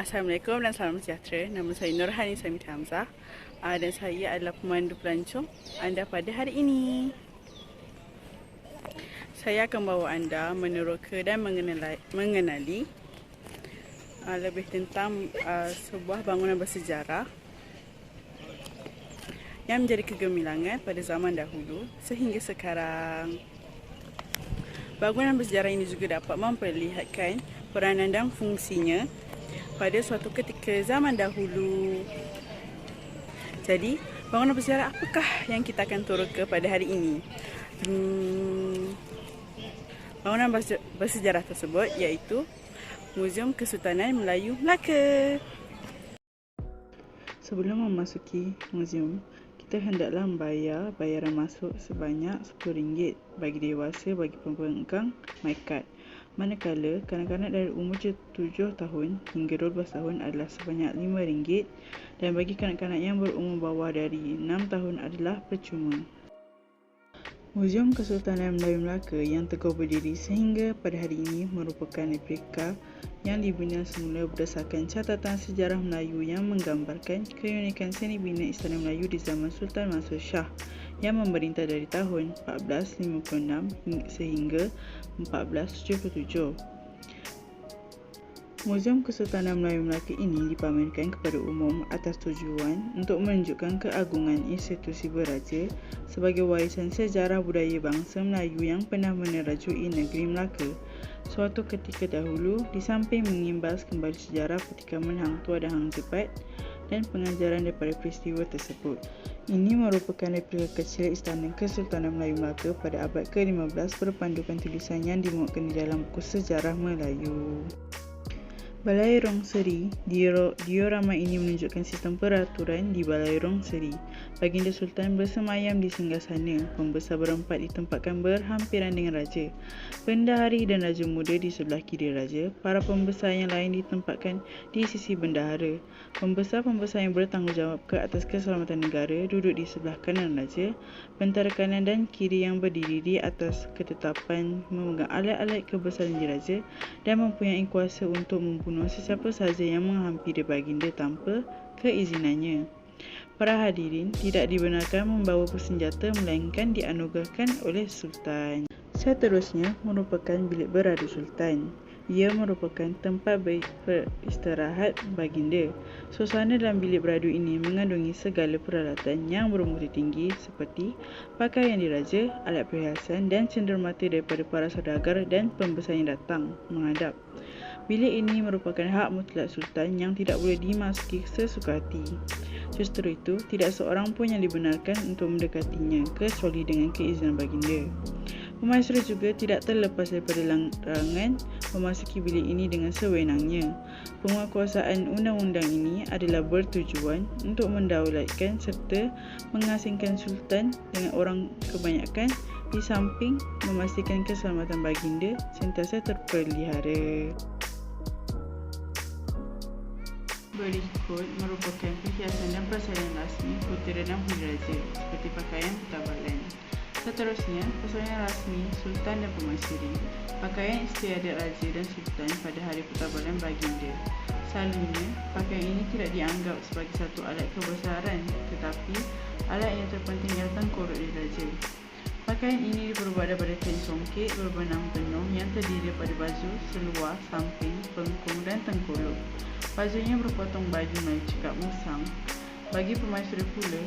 Assalamualaikum dan salam sejahtera. Nama saya Nurhani Samit Hamzah dan saya adalah pemandu pelancong anda pada hari ini. Saya akan bawa anda meneroka dan mengenali lebih tentang sebuah bangunan bersejarah yang menjadi kegemilangan pada zaman dahulu sehingga sekarang. Bangunan bersejarah ini juga dapat memperlihatkan peranan dan fungsinya pada suatu ketika zaman dahulu. Jadi, bangunan bersejarah apakah yang kita akan teroka pada hari ini? Bangunan bersejarah tersebut iaitu Muzium Kesultanan Melayu Melaka. Sebelum memasuki muzium, kita hendaklah membayar bayaran masuk sebanyak RM10 bagi dewasa, bagi pembengkang my card. Manakala kanak-kanak dari umur 7 tahun hingga 12 tahun adalah sebanyak RM5 dan bagi kanak-kanak yang berumur bawah dari 6 tahun adalah percuma. Muzium Kesultanan Melayu Melaka yang teguh berdiri sehingga pada hari ini merupakan replika yang dibina semula berdasarkan catatan sejarah Melayu yang menggambarkan keunikan seni bina Istana Melayu di zaman Sultan Mansur Shah yang memerintah dari tahun 1456 sehingga 1477. Muzium Kesultanan Melayu Melaka ini dipamerkan kepada umum atas tujuan untuk menunjukkan keagungan institusi beraja sebagai warisan sejarah budaya bangsa Melayu yang pernah menerajui negeri Melaka suatu ketika dahulu, di samping mengimbas kembali sejarah pertikaian Hang Tuah dan Hang Jebat dan pengajaran daripada peristiwa tersebut. Ini merupakan replika kecil Istana Kesultanan Melayu Melaka pada abad ke-15 berpandukan tulisan yang dimuatkan di dalam buku sejarah Melayu. Balai Rong Seri. Diorama ini menunjukkan sistem peraturan di Balai Rong Seri. Baginda Sultan bersemayam di singgasana. Pembesar berempat ditempatkan berhampiran dengan Raja. Bendahari dan Raja Muda di sebelah kiri Raja. Para pembesar yang lain ditempatkan di sisi bendahara. Pembesar-pembesar yang bertanggungjawab ke atas keselamatan negara duduk di sebelah kanan Raja. Bentara kanan dan kiri yang berdiri di atas ketetapan memegang alat-alat kebesaran diraja dan mempunyai kuasa untuk membunuh sesiapa sahaja yang menghampiri baginda tanpa keizinannya. Para hadirin tidak dibenarkan membawa bersenjata melainkan dianugerahkan oleh Sultan. Seterusnya merupakan bilik beradu Sultan. Ia merupakan tempat beristirahat baginda. Suasana dalam bilik beradu ini mengandungi segala peralatan yang bermutu tinggi seperti pakaian diraja, alat perhiasan dan cenderamata daripada para saudagar dan pembesar yang datang menghadap. Bilik ini merupakan hak mutlak Sultan yang tidak boleh dimasuki sesuka hati. Justru itu, tidak seorang pun yang dibenarkan untuk mendekatinya kecuali dengan keizinan baginda. Pemaisuri juga tidak terlepas daripada larangan memasuki bilik ini dengan sewenangnya. Penguatkuasaan undang-undang ini adalah bertujuan untuk mendaulatkan serta mengasingkan Sultan dengan orang kebanyakan di samping memastikan keselamatan baginda sentiasa terpelihara. Berikut merupakan perhiasan dan persalinan rasmi putera dan puteri raja seperti pakaian petabalan. Seterusnya, persalinan rasmi Sultan dan Pemaisuri. Pakaian istiadat raja dan Sultan pada hari petabalan baginda. Selalunya, pakaian ini tidak dianggap sebagai satu alat kebesaran, tetapi alat yang terpenting ialah tengkorak diraja. Pakaian ini diperbuat daripada kain songket berbenang penuh yang terdiri daripada baju, seluar, samping, pengkung dan tengkolok. Bajunya berpotong baju Melayu cekap musang. Bagi pemaisuri pula,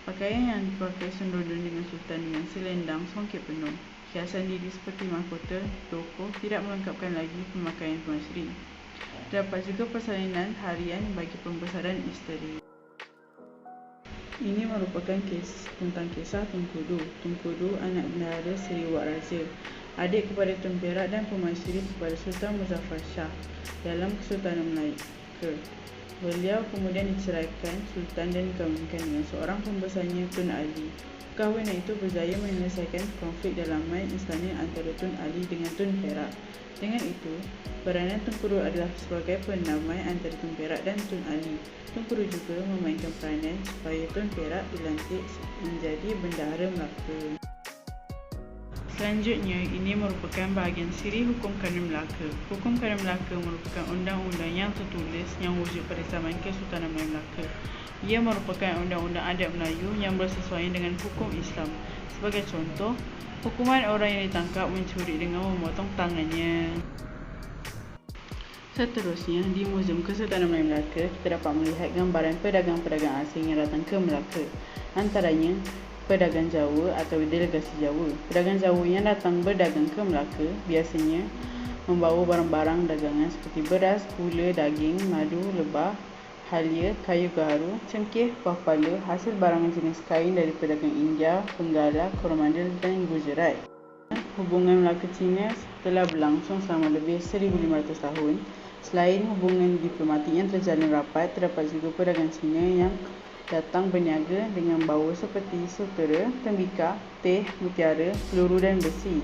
pakaian yang dipakai sendodon dengan Sultan dengan selendang songket penuh. Hiasan diri seperti mahkota, tokoh tidak melengkapkan lagi pemakaian pemaisuri. Terdapat juga persalinan harian bagi pembesaran isteri. Ini merupakan tentang kisah Tunku Du. Tunku Du, anak bendahara Seri Wak Raja, adik kepada Tun Perak dan pemaisuri kepada Sultan Muzaffar Shah dalam Kesultanan Melaka. Beliau kemudian diceraikan Sultan dan dikahwinkan dengan seorang pembesarnya, Tun Ali. Perkahwinan itu berjaya menyelesaikan konflik dalaman istana antara Tun Ali dengan Tun Perak. Dengan itu, peranan Tunku Du adalah sebagai pendamai antara Tun Perak dan Tun Ali. Tunku Du juga memainkan peranan supaya Tun Perak dilantik menjadi bendahara Melaka. Selanjutnya, ini merupakan bahagian siri Hukum Kadar Melaka. Hukum Kadar Melaka merupakan undang-undang yang tertulis yang wujud pada zaman Kesultanan Melayu Melaka. Ia merupakan undang-undang adat Melayu yang bersesuaian dengan hukum Islam. Sebagai contoh, hukuman orang yang ditangkap mencuri dengan memotong tangannya. Seterusnya, di Muzium Kesultanan Melayu Melaka, kita dapat melihat gambaran pedagang-pedagang asing yang datang ke Melaka. Antaranya, pedagang Jawa atau delegasi Jawa. Pedagang Jawa yang datang berdagang ke Melaka biasanya membawa barang-barang dagangan seperti beras, gula, daging, madu, lebah, halia, kayu gaharu, cengkeh, buah pala, hasil barangan jenis kain dari pedagang India, Benggala, Coromandel dan Gujarat. Hubungan Melaka-China telah berlangsung selama lebih 1,500 tahun. Selain hubungan diplomatik yang terjalin rapat, terdapat juga pedagang Cina yang datang berniaga dengan bawa seperti sutera, tembikar, teh, mutiara, peluru dan besi.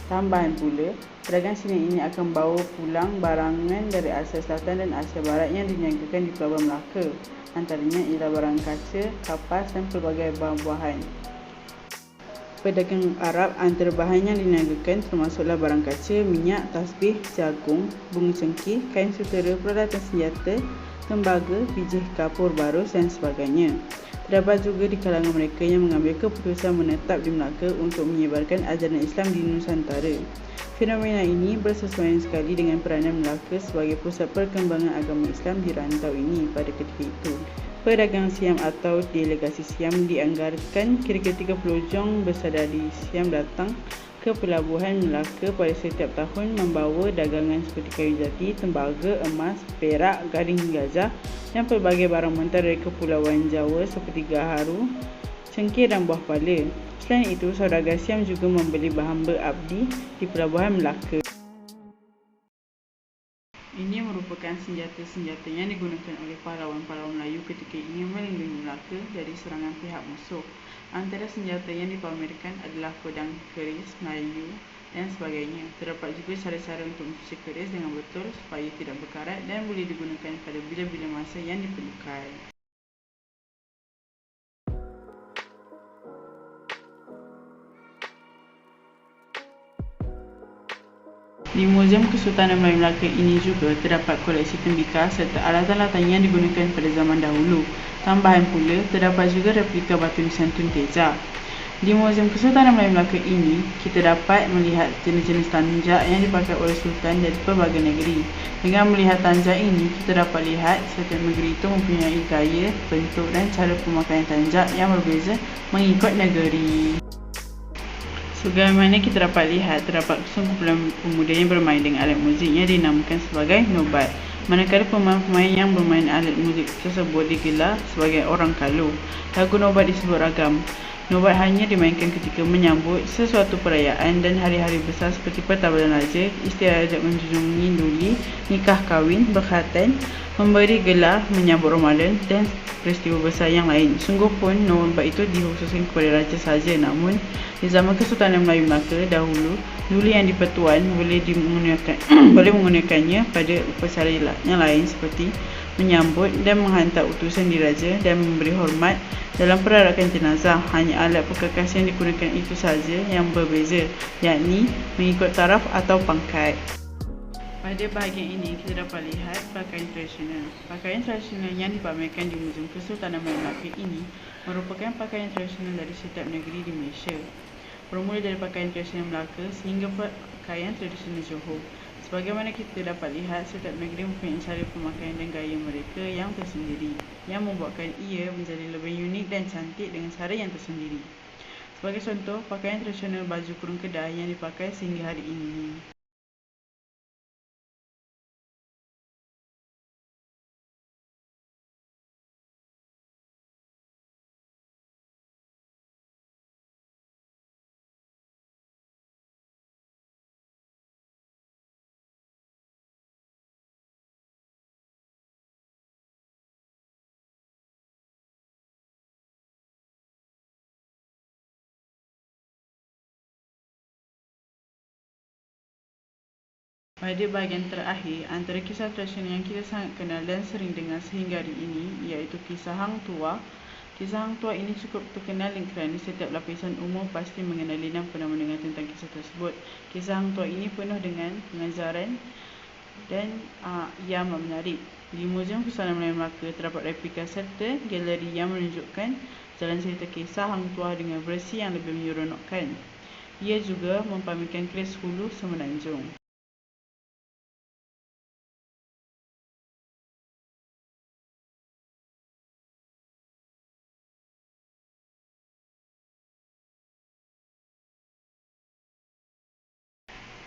Tambahan pula, pedagang Cina ini akan bawa pulang barangan dari Asia Selatan dan Asia Barat yang diniagakan di Pelabuhan Melaka. Antaranya ialah barang kaca, kapas dan pelbagai bahan-bahan. Pedagang Arab antara bahan yang diniagakan termasuklah barang kaca, minyak, tasbih, jagung, bunga cengkih, kain sutera, peralatan senjata, tembaga, biji kapur barus dan sebagainya. Terdapat juga di kalangan mereka yang mengambil keputusan menetap di Melaka untuk menyebarkan ajaran Islam di Nusantara. Fenomena ini bersesuaian sekali dengan peranan Melaka sebagai pusat perkembangan agama Islam di rantau ini pada ketika itu. Pedagang Siam atau delegasi Siam dianggarkan kira-kira 30 jong bersadari Siam datang ke pelabuhan Melaka pada setiap tahun membawa dagangan seperti kayu jati, tembaga, emas, perak, gading gajah dan pelbagai barang mentah dari kepulauan Jawa seperti gaharu, cengkeh dan buah pala. Selain itu, saudagar Siam juga membeli bahan berabdi di pelabuhan Melaka. Ini merupakan senjata-senjata yang digunakan oleh pahlawan-pahlawan Melayu ketika ingin melindungi Melaka dari serangan pihak musuh. Antara senjata yang dipamerkan adalah pedang keris Melayu dan sebagainya. Terdapat juga cara-cara untuk mencuci keris dengan betul supaya tidak berkarat dan boleh digunakan pada bila-bila masa yang diperlukan. Di Muzium Kesultanan Melayu Melaka ini juga terdapat koleksi tembikar serta alatan-alatan yang digunakan pada zaman dahulu. Tambahan pula, terdapat juga replika batu nisan Tun Teja. Di Muzium Kesultanan Melayu Melaka ini, kita dapat melihat jenis-jenis tanjak yang dipakai oleh Sultan dari pelbagai negeri. Dengan melihat tanjak ini, kita dapat lihat setiap negeri itu mempunyai gaya, bentuk dan cara pemakaian tanjak yang berbeza mengikut negeri. Sebagaimana kita dapat lihat, terdapat sekumpulan pemuda yang bermain dengan alat muzik yang dinamakan sebagai nobat. Manakala pemain-pemain yang bermain alat muzik tersebut digelar sebagai orang kalu. Lagu nobat disebut ragam. Nobat hanya dimainkan ketika menyambut sesuatu perayaan dan hari-hari besar seperti pertabalan raja, istiadat menjunjungi duli, nikah kahwin, berkhatan, memberi gelar, menyambut Ramadan dan peristiwa besar yang lain. Sungguh pun nobat itu dikhususkan kepada raja sahaja, namun di zaman Kesultanan Melayu Melaka dahulu, duli yang dipertuan boleh menggunakannya pada upacara yang lain seperti menyambut dan menghantar utusan diraja dan memberi hormat dalam perarakan jenazah. Hanya alat perkakas yang digunakan itu sahaja yang berbeza, yakni mengikut taraf atau pangkat. Pada bahagian ini, kita dapat lihat pakaian tradisional. Pakaian tradisional yang dipamerkan di Muzium Kesultanan Melayu Melaka ini merupakan pakaian tradisional dari setiap negeri di Malaysia. Bermula dari pakaian tradisional Melaka sehingga pakaian tradisional Johor. Sebagaimana kita dapat lihat, setiap negeri mempunyai cara pemakaian dan gaya mereka yang tersendiri, yang membuatkan ia menjadi lebih unik dan cantik dengan cara yang tersendiri. Sebagai contoh, pakaian tradisional baju kurung Kedah yang dipakai sehingga hari ini. Pada bahagian terakhir, antara kisah tradisional yang kita sangat kenal dan sering dengar sehingga hari ini iaitu kisah Hang Tuah. Kisah Hang Tuah ini cukup terkenal kerana setiap lapisan umur pasti mengenali dan pernah mendengar tentang kisah tersebut. Kisah Hang Tuah ini penuh dengan pengajaran dan yang menarik. Di Muzium Pustakaan Melayu Melaka terdapat replika serta galeri yang menunjukkan jalan cerita kisah Hang Tuah dengan versi yang lebih menyeronokkan. Ia juga mempamerkan keris Hulu Semenanjung.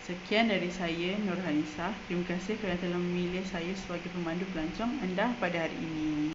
Sekian dari saya, Nurhanisah. Terima kasih kerana telah memilih saya sebagai pemandu pelancong anda pada hari ini.